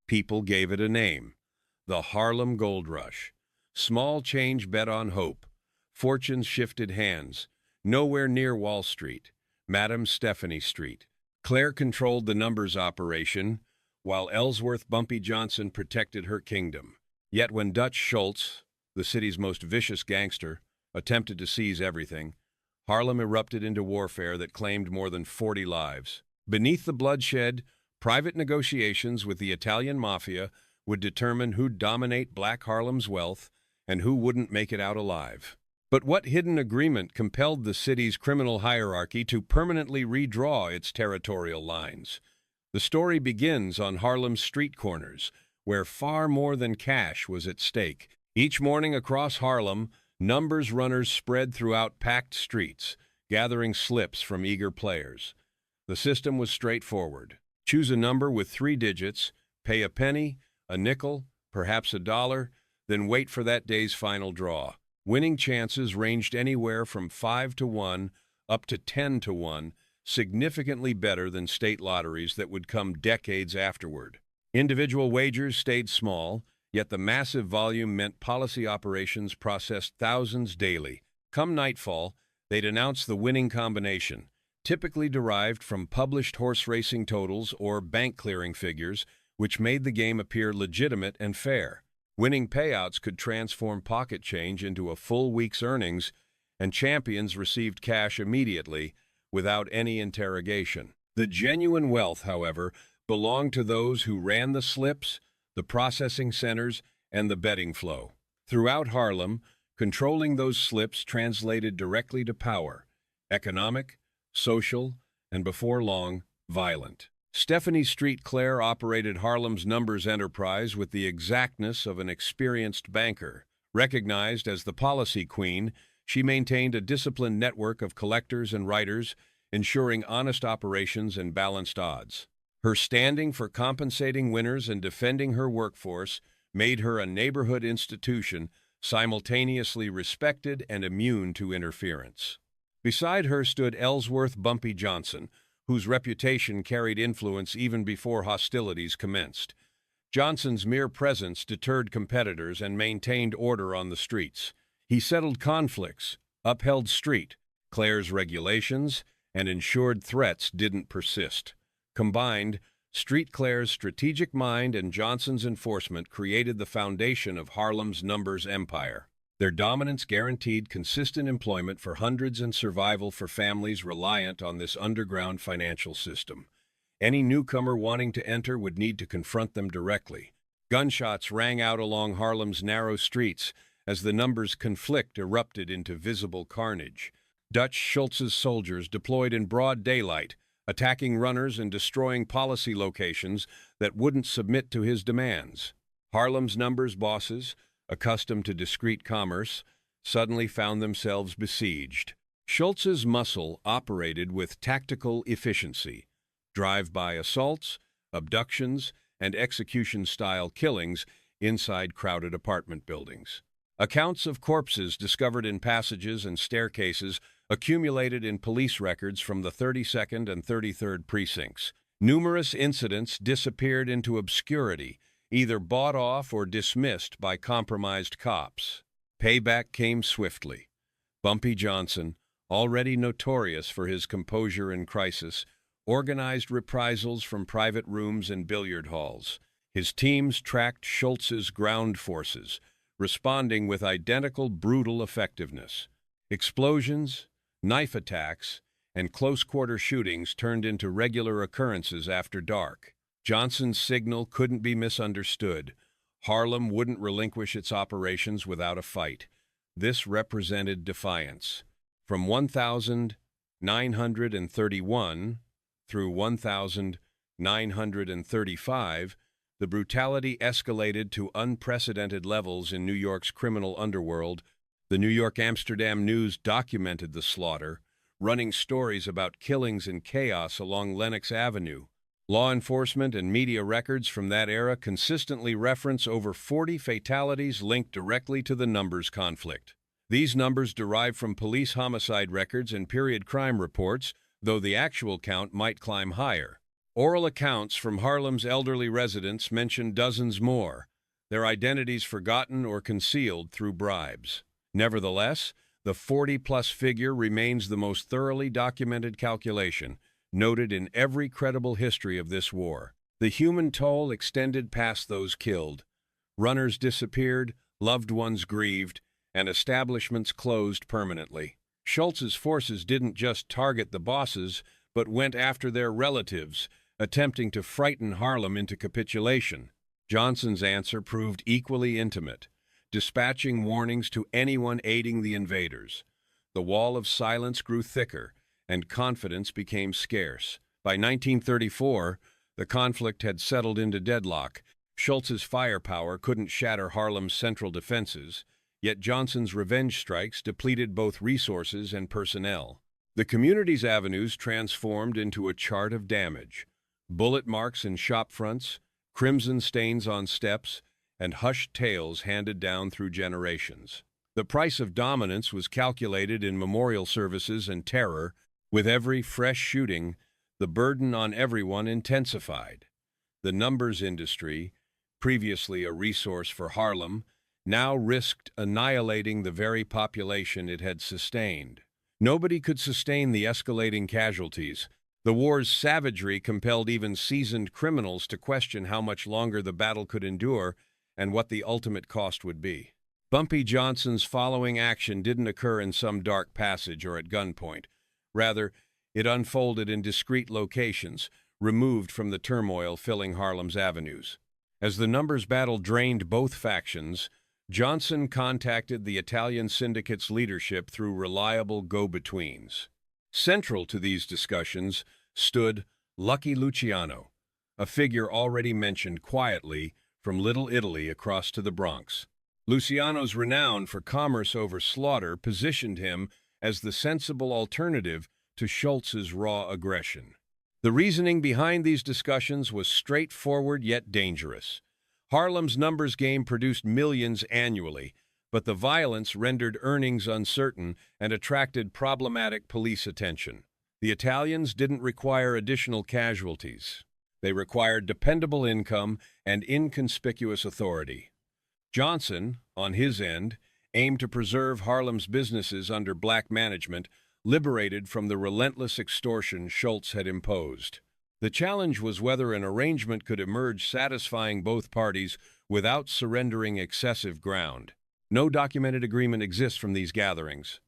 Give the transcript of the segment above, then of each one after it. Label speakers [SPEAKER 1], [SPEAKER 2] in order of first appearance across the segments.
[SPEAKER 1] People gave it a name: the Harlem Gold Rush. Small change bet on hope. Fortunes shifted hands. Nowhere near Wall Street. Madame Stephanie Street. Claire controlled the numbers operation, while Ellsworth Bumpy Johnson protected her kingdom. Yet when Dutch Schultz, the city's most vicious gangster, attempted to seize everything, Harlem erupted into warfare that claimed more than 40 lives. Beneath the bloodshed, private negotiations with the Italian Mafia would determine who'd dominate Black Harlem's wealth and who wouldn't make it out alive. But what hidden agreement compelled the city's criminal hierarchy to permanently redraw its territorial lines? The story begins on Harlem's street corners, where far more than cash was at stake. Each morning across Harlem, numbers runners spread throughout packed streets, gathering slips from eager players. The system was straightforward. Choose a number with 3 digits, pay a penny, a nickel, perhaps $1, then wait for that day's final draw. Winning chances ranged anywhere from 5 to 1 up to 10 to 1, significantly better than state lotteries that would come decades afterward. Individual wagers stayed small, yet the massive volume meant policy operations processed thousands daily. Come nightfall, they'd announce the winning combination, typically derived from published horse racing totals or bank clearing figures, which made the game appear legitimate and fair. Winning payouts could transform pocket change into a full week's earnings, and champions received cash immediately, without any interrogation. The genuine wealth, however, belonged to those who ran the slips, the processing centers, and the betting flow. Throughout Harlem, controlling those slips translated directly to power: economic, social, and before long, violent. Stephanie Street Claire operated Harlem's numbers enterprise with the exactness of an experienced banker. Recognized as the policy queen, she maintained a disciplined network of collectors and writers, ensuring honest operations and balanced odds. Her standing for compensating winners and defending her workforce made her a neighborhood institution, simultaneously respected and immune to interference. Beside her stood Ellsworth Bumpy Johnson, whose reputation carried influence even before hostilities commenced. Johnson's mere presence deterred competitors and maintained order on the streets. He settled conflicts, upheld Claire's regulations, and ensured threats didn't persist. Combined, Street Claire's strategic mind and Johnson's enforcement created the foundation of Harlem's numbers empire. Their dominance guaranteed consistent employment for hundreds and survival for families reliant on this underground financial system. Any newcomer wanting to enter would need to confront them directly. Gunshots rang out along Harlem's narrow streets as the numbers' conflict erupted into visible carnage. Dutch Schultz's soldiers deployed in broad daylight, attacking runners and destroying policy locations that wouldn't submit to his demands. Harlem's numbers bosses, accustomed to discreet commerce, suddenly found themselves besieged. Schultz's muscle operated with tactical efficiency: drive-by assaults, abductions, and execution-style killings inside crowded apartment buildings. Accounts of corpses discovered in passages and staircases accumulated in police records from the 32nd and 33rd precincts. Numerous incidents disappeared into obscurity, either bought off or dismissed by compromised cops. Payback came swiftly. Bumpy Johnson, already notorious for his composure in crisis, organized reprisals from private rooms and billiard halls. His teams tracked Schultz's ground forces, responding with identical brutal effectiveness. Explosions, knife attacks, and close-quarter shootings turned into regular occurrences after dark. Johnson's signal couldn't be misunderstood. Harlem wouldn't relinquish its operations without a fight. This represented defiance. From 1931 through 1935, the brutality escalated to unprecedented levels in New York's criminal underworld. The New York-Amsterdam News documented the slaughter, running stories about killings and chaos along Lenox Avenue. Law enforcement and media records from that era consistently reference over 40 fatalities linked directly to the numbers conflict. These numbers derive from police homicide records and period crime reports, though the actual count might climb higher. Oral accounts from Harlem's elderly residents mention dozens more, their identities forgotten or concealed through bribes. Nevertheless, the 40-plus figure remains the most thoroughly documented calculation, noted in every credible history of this war. The human toll extended past those killed. Runners disappeared, loved ones grieved, and establishments closed permanently. Schultz's forces didn't just target the bosses, but went after their relatives, attempting to frighten Harlem into capitulation. Johnson's answer proved equally intimate, dispatching warnings to anyone aiding the invaders. The wall of silence grew thicker, and confidence became scarce. By 1934, the conflict had settled into deadlock. Schultz's firepower couldn't shatter Harlem's central defenses, yet Johnson's revenge strikes depleted both resources and personnel. The community's avenues transformed into a chart of damage. Bullet marks in shop fronts, crimson stains on steps, and hushed tales handed down through generations. The price of dominance was calculated in memorial services and terror. With every fresh shooting, the burden on everyone intensified. The numbers industry, previously a resource for Harlem, now risked annihilating the very population it had sustained. Nobody could sustain the escalating casualties. The war's savagery compelled even seasoned criminals to question how much longer the battle could endure and what the ultimate cost would be. Bumpy Johnson's following action didn't occur in some dark passage or at gunpoint. Rather, it unfolded in discreet locations, removed from the turmoil filling Harlem's avenues. As the numbers battle drained both factions, Johnson contacted the Italian syndicate's leadership through reliable go-betweens. Central to these discussions stood Lucky Luciano, a figure already mentioned quietly from Little Italy across to the Bronx. Luciano's renown for commerce over slaughter positioned him as the sensible alternative to Schultz's raw aggression. The reasoning behind these discussions was straightforward yet dangerous. Harlem's numbers game produced millions annually, but the violence rendered earnings uncertain and attracted problematic police attention. The Italians didn't require additional casualties. They required dependable income and inconspicuous authority. Johnson, on his end, aimed to preserve Harlem's businesses under black management, liberated from the relentless extortion Schultz had imposed. The challenge was whether an arrangement could emerge satisfying both parties without surrendering excessive ground. No documented agreement exists from these gatherings.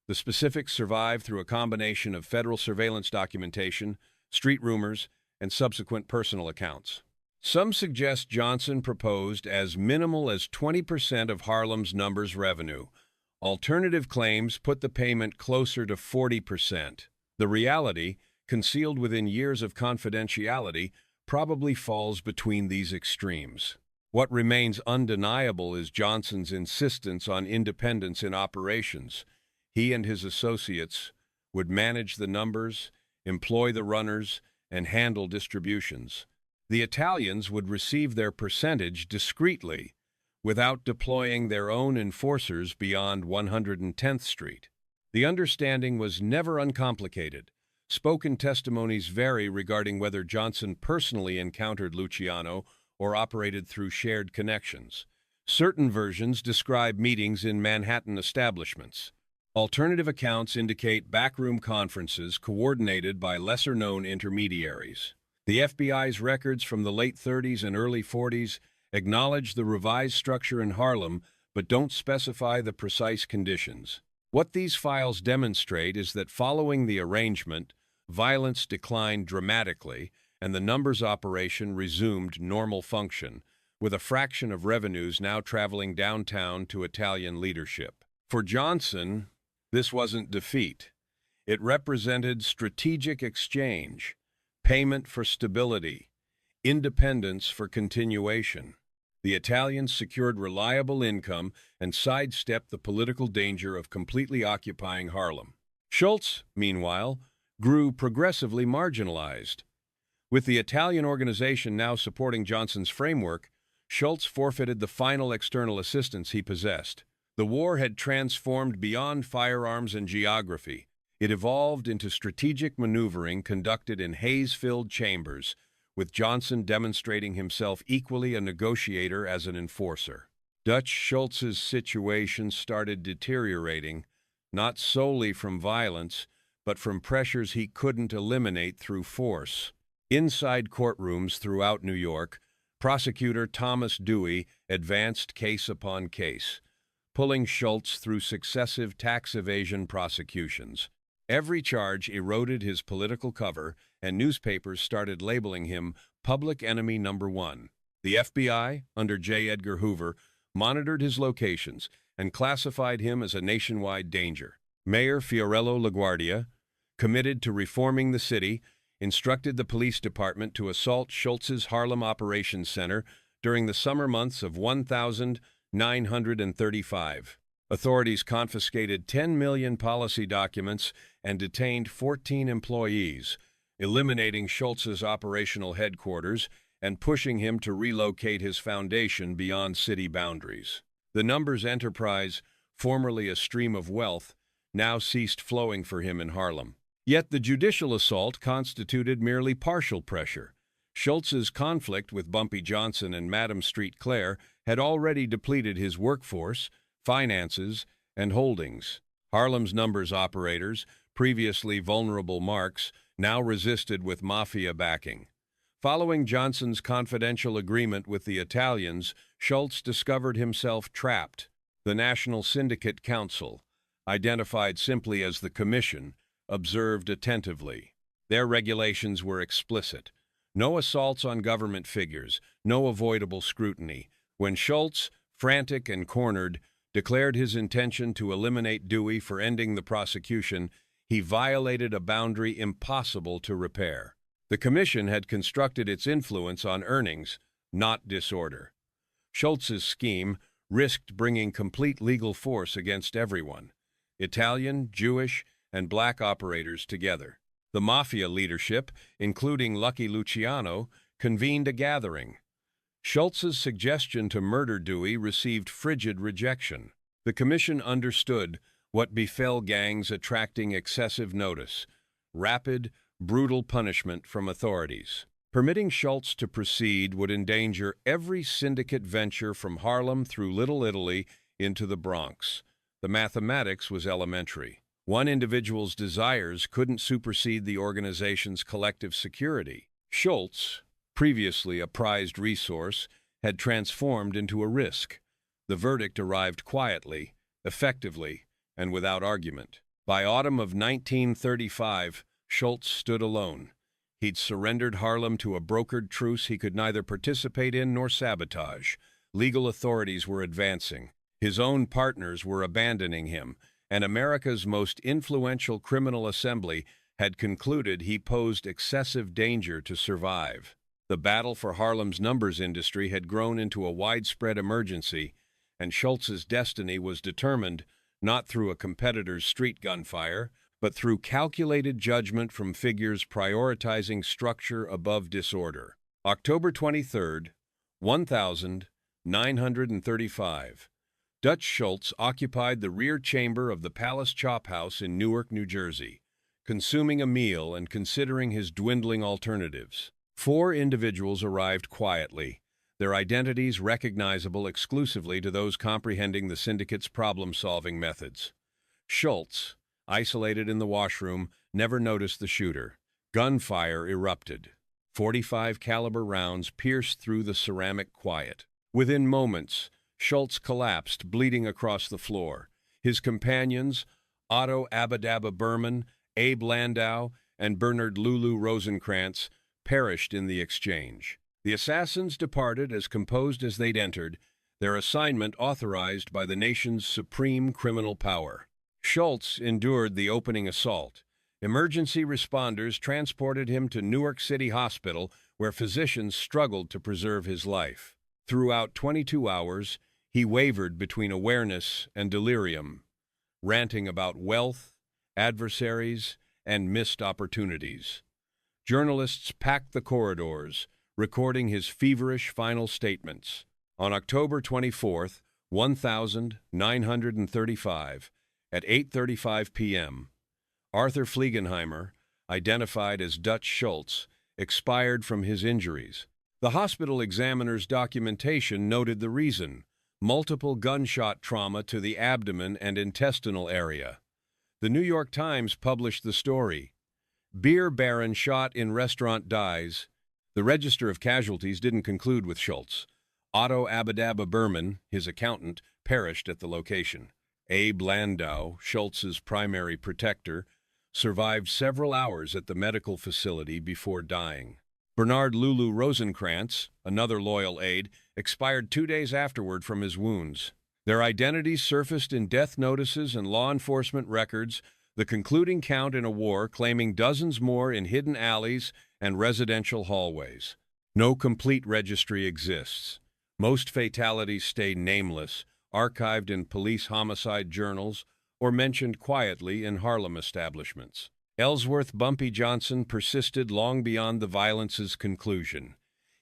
[SPEAKER 1] The specifics survive through a combination of federal surveillance documentation, street rumors, and subsequent personal accounts. Some suggest Johnson proposed as minimal as 20% of Harlem's numbers revenue. Alternative claims put the payment closer to 40%. The reality, concealed within years of confidentiality, probably falls between these extremes. What remains undeniable is Johnson's insistence on independence in operations. He and his associates would manage the numbers, employ the runners, and handle distributions. The Italians would receive their percentage discreetly, without deploying their own enforcers beyond 110th Street. The understanding was never uncomplicated. Spoken testimonies vary regarding whether Johnson personally encountered Luciano or operated through shared connections. Certain versions describe meetings in Manhattan establishments. Alternative accounts indicate backroom conferences coordinated by lesser-known intermediaries. The FBI's records from the late 30s and early 40s acknowledge the revised structure in Harlem, but don't specify the precise conditions. What these files demonstrate is that following the arrangement, violence declined dramatically, and the numbers operation resumed normal function, with a fraction of revenues now traveling downtown to Italian leadership. For Johnson, this wasn't defeat. It represented strategic exchange, payment for stability, independence for continuation. The Italians secured reliable income and sidestepped the political danger of completely occupying Harlem. Schultz, meanwhile, grew progressively marginalized. With the Italian organization now supporting Johnson's framework, Schultz forfeited the final external assistance he possessed. The war had transformed beyond firearms and geography. It evolved into strategic maneuvering conducted in haze-filled chambers, with Johnson demonstrating himself equally a negotiator as an enforcer. Dutch Schultz's situation started deteriorating, not solely from violence, but from pressures he couldn't eliminate through force. Inside courtrooms throughout New York, prosecutor Thomas Dewey advanced case upon case, pulling Schultz through successive tax evasion prosecutions. Every charge eroded his political cover, and newspapers started labeling him public enemy number one. The FBI, under J. Edgar Hoover, monitored his locations and classified him as a nationwide danger. Mayor Fiorello LaGuardia, committed to reforming the city, instructed the police department to assault Schultz's Harlem Operations Center during the summer months of 1935. Authorities confiscated 10 million policy documents and detained 14 employees, eliminating Schultz's operational headquarters and pushing him to relocate his foundation beyond city boundaries. The Numbers enterprise, formerly a stream of wealth, now ceased flowing for him in Harlem. Yet the judicial assault constituted merely partial pressure. Schultz's conflict with Bumpy Johnson and Madam Street Claire had already depleted his workforce, finances, and holdings. Harlem's Numbers operators, previously vulnerable marks, now resisted with Mafia backing. Following Johnson's confidential agreement with the Italians, Schultz discovered himself trapped. The National Syndicate Council, identified simply as the Commission, observed attentively. Their regulations were explicit. No assaults on government figures, no avoidable scrutiny. When Schultz, frantic and cornered, declared his intention to eliminate Dewey for ending the prosecution, he violated a boundary impossible to repair. The Commission had constructed its influence on earnings, not disorder. Schultz's scheme risked bringing complete legal force against everyone, Italian, Jewish, and black operators together. The Mafia leadership, including Lucky Luciano, convened a gathering. Schultz's suggestion to murder Dewey received frigid rejection. The Commission understood what befell gangs attracting excessive notice: rapid, brutal punishment from authorities. Permitting Schultz to proceed would endanger every syndicate venture from Harlem through Little Italy into the Bronx. The mathematics was elementary. One individual's desires couldn't supersede the organization's collective security. Schultz, previously a prized resource, had transformed into a risk. The verdict arrived quietly, effectively, and without argument. By autumn of 1935, Schultz stood alone. He'd surrendered Harlem to a brokered truce he could neither participate in nor sabotage. Legal authorities were advancing. His own partners were abandoning him, and America's most influential criminal assembly had concluded he posed excessive danger to survive. The battle for Harlem's numbers industry had grown into a widespread emergency, and Schultz's destiny was determined not through a competitor's street gunfire, but through calculated judgment from figures prioritizing structure above disorder. October 23, 1935. Dutch Schultz occupied the rear chamber of the Palace Chop House in Newark, New Jersey, consuming a meal and considering his dwindling alternatives. 4 individuals arrived quietly, their identities recognizable exclusively to those comprehending the syndicate's problem-solving methods. Schultz, isolated in the washroom, never noticed the shooter. Gunfire erupted. 45 caliber rounds pierced through the ceramic quiet. Within moments, Schultz collapsed, bleeding across the floor. His companions, Otto Abadaba Berman, Abe Landau, and Bernard Lulu Rosenkrantz, perished in the exchange. The assassins departed as composed as they'd entered, their assignment authorized by the nation's supreme criminal power. Schultz endured the opening assault. Emergency responders transported him to Newark City Hospital, where physicians struggled to preserve his life. Throughout 22 hours, he wavered between awareness and delirium, ranting about wealth, adversaries, and missed opportunities. Journalists packed the corridors, recording his feverish final statements. On October 24, 1935, at 8:35 p.m., Arthur Fliegenheimer, identified as Dutch Schultz, expired from his injuries. The hospital examiner's documentation noted the reason: multiple gunshot trauma to the abdomen and intestinal area. The New York Times published the story. Beer baron shot in restaurant dies. The register of casualties didn't conclude with Schultz. Otto Abadaba Berman, his accountant, perished at the location. Abe Landau, Schultz's primary protector, survived several hours at the medical facility before dying. Bernard Lulu Rosenkrantz, another loyal aide, expired 2 days afterward from his wounds. Their identities surfaced in death notices and law enforcement records, the concluding count in a war claiming dozens more in hidden alleys and residential hallways. No complete registry exists. Most fatalities stay nameless, archived in police homicide journals, or mentioned quietly in Harlem establishments. Ellsworth Bumpy Johnson persisted long beyond the violence's conclusion.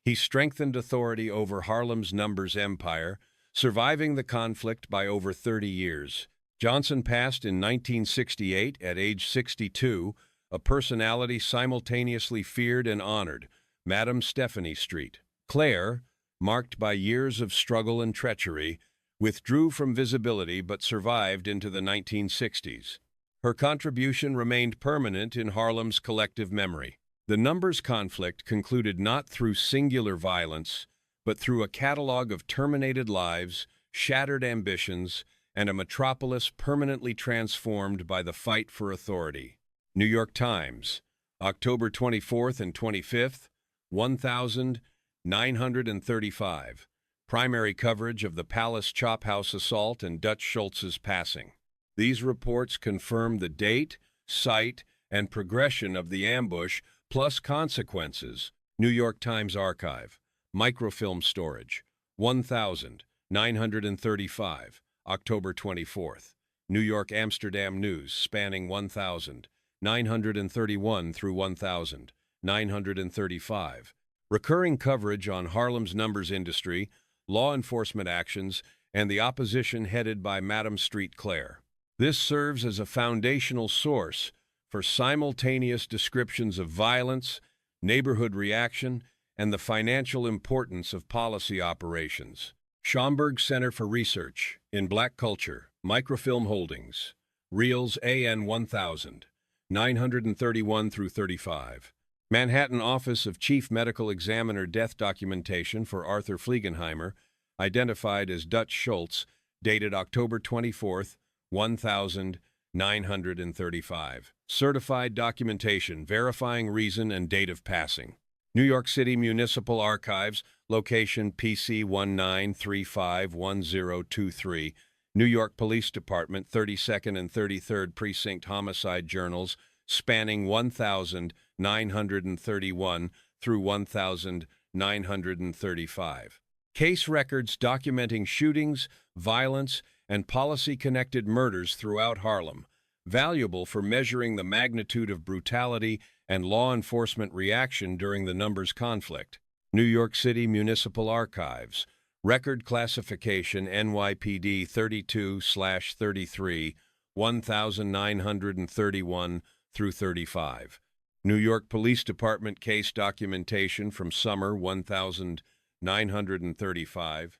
[SPEAKER 1] He strengthened authority over Harlem's numbers empire, surviving the conflict by over 30 years. Johnson passed in 1968 at age 62, a personality simultaneously feared and honored, Madame Stephanie Street. Claire, marked by years of struggle and treachery, withdrew from visibility but survived into the 1960s. Her contribution remained permanent in Harlem's collective memory. The numbers conflict concluded not through singular violence, but through a catalog of terminated lives, shattered ambitions, and a metropolis permanently transformed by the fight for authority. New York Times, October 24th and 25th, 1935. Primary coverage of the Palace Chop House assault and Dutch Schultz's passing. These reports confirm the date, site, and progression of the ambush, plus consequences. New York Times Archive. Microfilm storage. 1935. October 24th. New York Amsterdam News, spanning 1931 through 1935. Recurring coverage on Harlem's numbers industry, law enforcement actions, and the opposition headed by Madame Street Claire. This serves as a foundational source for simultaneous descriptions of violence, neighborhood reaction, and the financial importance of policy operations. Schomburg Center for Research in Black Culture, Microfilm Holdings, Reels AN 1000, 931 through 35. Manhattan Office of Chief Medical Examiner death documentation for Arthur Fliegenheimer, identified as Dutch Schultz, dated October 24th, 1935. Certified documentation verifying reason and date of passing. New York City Municipal Archives, location PC 19351023, New York Police Department 32nd and 33rd Precinct Homicide Journals, spanning 1931 through 1935. Case records documenting shootings, violence, and policy-connected murders throughout Harlem, valuable for measuring the magnitude of brutality and law enforcement reaction during the numbers conflict. New York City Municipal Archives, record classification NYPD 32/33, 1931 through 35. New York Police Department case documentation from summer 1935.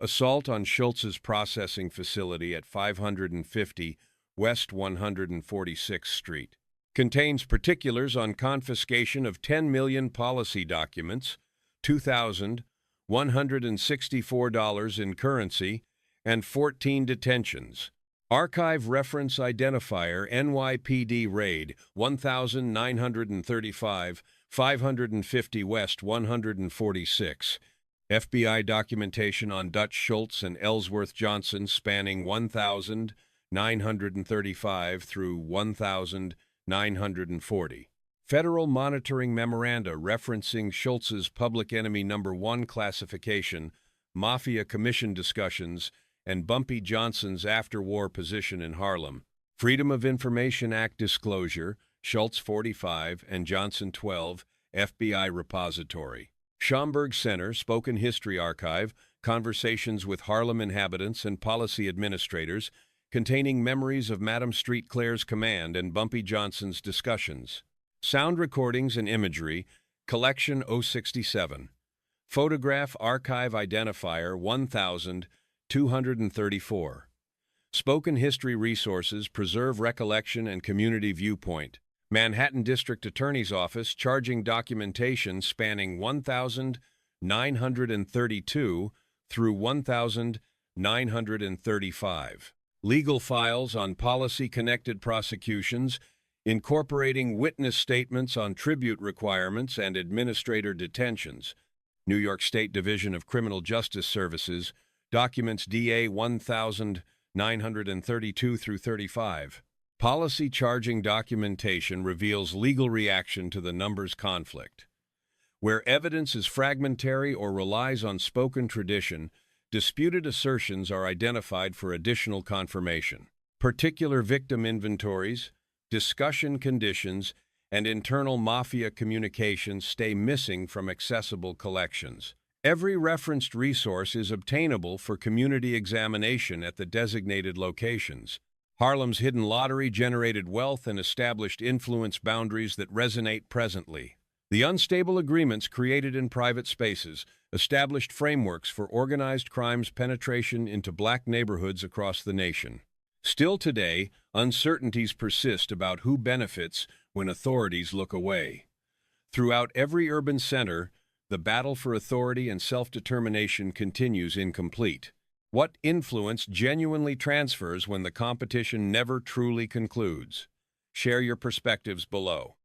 [SPEAKER 1] Assault on Schultz's processing facility at 550 West 146th Street. Contains particulars on confiscation of 10 million policy documents, $2,164 in currency, and 14 detentions. Archive reference identifier NYPD raid 1935, 550 West 146. FBI documentation on Dutch Schultz and Ellsworth Johnson spanning 1935 through 1940. Federal monitoring memoranda referencing Schultz's public enemy number 1 classification, Mafia commission discussions, and Bumpy Johnson's after-war position in Harlem. Freedom of Information Act disclosure, Schultz 45 and Johnson 12, FBI repository. Schomburg Center, Spoken History Archive, conversations with Harlem inhabitants and policy administrators, containing memories of Madame Street Claire's command and Bumpy Johnson's discussions. Sound recordings and imagery, Collection 067. Photograph Archive Identifier 1234. Spoken History Resources preserve recollection and community viewpoint. Manhattan District Attorney's Office charging documentation spanning 1932 through 1935. Legal files on policy-connected prosecutions, incorporating witness statements on tribute requirements and administrator detentions. New York State Division of Criminal Justice Services, documents DA 1932 through 35. Policy charging documentation reveals legal reaction to the numbers conflict. Where evidence is fragmentary or relies on spoken tradition, disputed assertions are identified for additional confirmation. Particular victim inventories, discussion conditions, and internal Mafia communications stay missing from accessible collections. Every referenced resource is obtainable for community examination at the designated locations. Harlem's hidden lottery generated wealth and established influence boundaries that resonate presently. The unstable agreements created in private spaces established frameworks for organized crime's penetration into black neighborhoods across the nation. Still today, uncertainties persist about who benefits when authorities look away. Throughout every urban center, the battle for authority and self-determination continues incomplete. What influence genuinely transfers when the competition never truly concludes? Share your perspectives below.